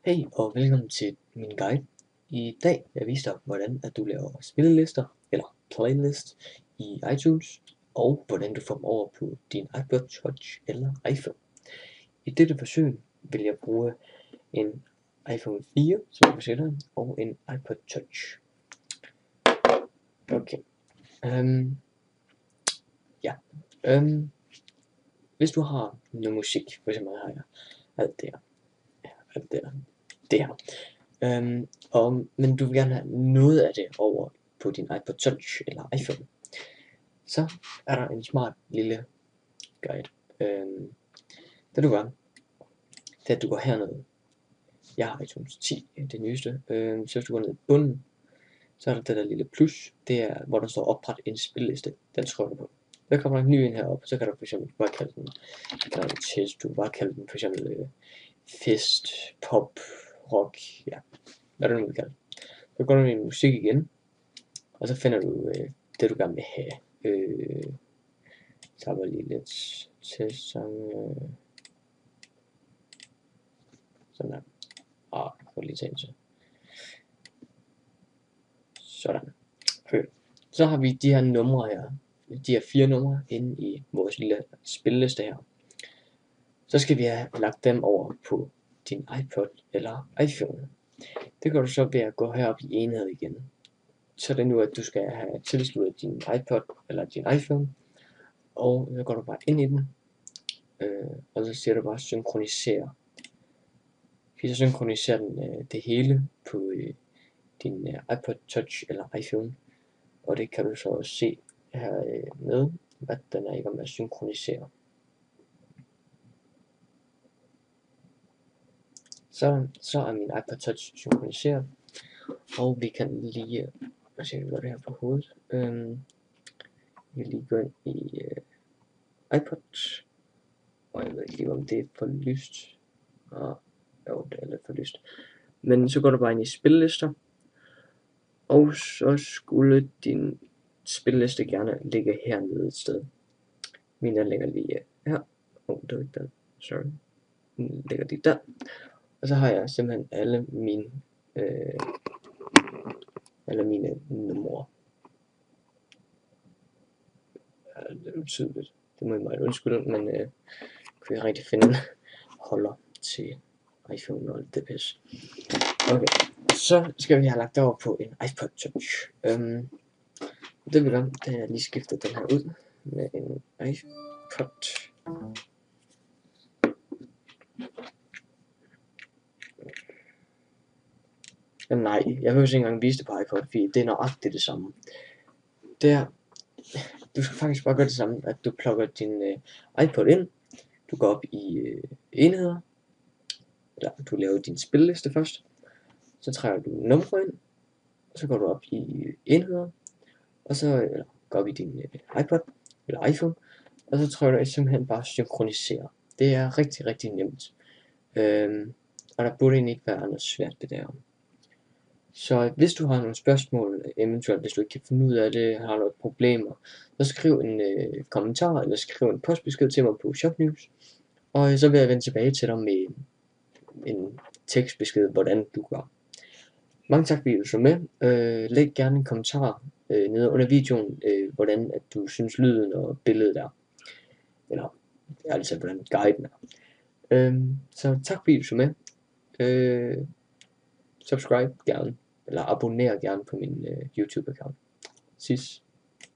Hej og velkommen til min guide. I dag vil jeg vise dig, hvordan at du laver spillelister eller playlist i iTunes, og hvordan du får dem over på din iPod Touch eller iPhone. I dette forsøg vil jeg bruge en iPhone 4 som processor og en iPod Touch. Okay. Hvis du har noget musik, for eksempel har jeg alt det her. Men du vil gerne have noget af det over på din iPod Touch eller iPhone, så er der en smart lille guide. Det du gør, det er at du går hernede. Jeg har iTunes 10, det nyeste. Så hvis du går ned i bunden, så er der det der lille plus. Det er hvor der står opret en spilleliste. Den trykker du på. Så kommer der en ny ind heroppe, så kan du for eksempel bare kalde den test. Du kan bare kalde den for eksempel fest, pop, rock, ja, hvad du nu vil kalde. Så går du ind i musik igen, og så finder du det du gerne vil have. Så var lige lidt testsange. Sådan der. Jeg får lige tage til. Sådan. Så har vi de her numre her. De her 4 numre inde i vores lille spilleliste her. Så skal vi have lagt dem over på din iPod eller iPhone. Det gør du så ved at gå herop i enhed igen. Så er det nu, at du skal have tilsluttet din iPod eller din iPhone. Og så går du bare ind i den. Og så siger du bare synkronisere. Så synkroniserer den det hele på din iPod Touch eller iPhone. Og det kan du så også se her med, at den er i gang med at synkronisere. Så er min iPod Touch synkroniseret, og vi kan lige, se hvad det her på hovedet. Vi kan lige gå ind i iPod, og jeg ved ikke lige om det er for lyst. Jo, det er lidt for lyst. Men så går du bare ind i spillelister, og så skulle din spilleliste gerne ligge hernede et sted. Min der ligger lige her. Det var ikke den. Sorry. Den ligger lige der. Og så har jeg simpelthen alle mine numre. Det er utydeligt. Det må jeg meget undskylde, men kunne jeg rigtig finde holder til iPhone og alt det pis. Okay, så skal vi have lagt over på en iPod Touch. Det vi gør, det er lige skiftet den her ud med en iPod. Nej, jeg vil ikke engang vise det på iPod, fordi det er nøjagtigt det samme. Du skal faktisk bare gøre det samme, at du plukker din iPod ind, du går op i enheder, eller du laver din spilleliste først, så trækker du numre ind, så går du op i enheder, og så går op i din iPod eller iPhone, og så trykker du simpelthen bare synkronisere. Det er rigtig, rigtig nemt, og der burde egentlig ikke være noget svært ved det her. Så hvis du har nogle spørgsmål, eventuelt hvis du ikke kan finde ud af det, har nogle problemer, så skriv en kommentar eller skriv en postbesked til mig på ShopNews, og så vil jeg vende tilbage til dig med en tekstbesked, hvordan du gør. Mange tak fordi du så med. Læg gerne en kommentar nede under videoen, hvordan at du synes lyden og billedet er, eller altså hvordan guiden er. Så tak fordi du så med. Subscribe gerne, eller abonner gerne på min YouTube account. Sis.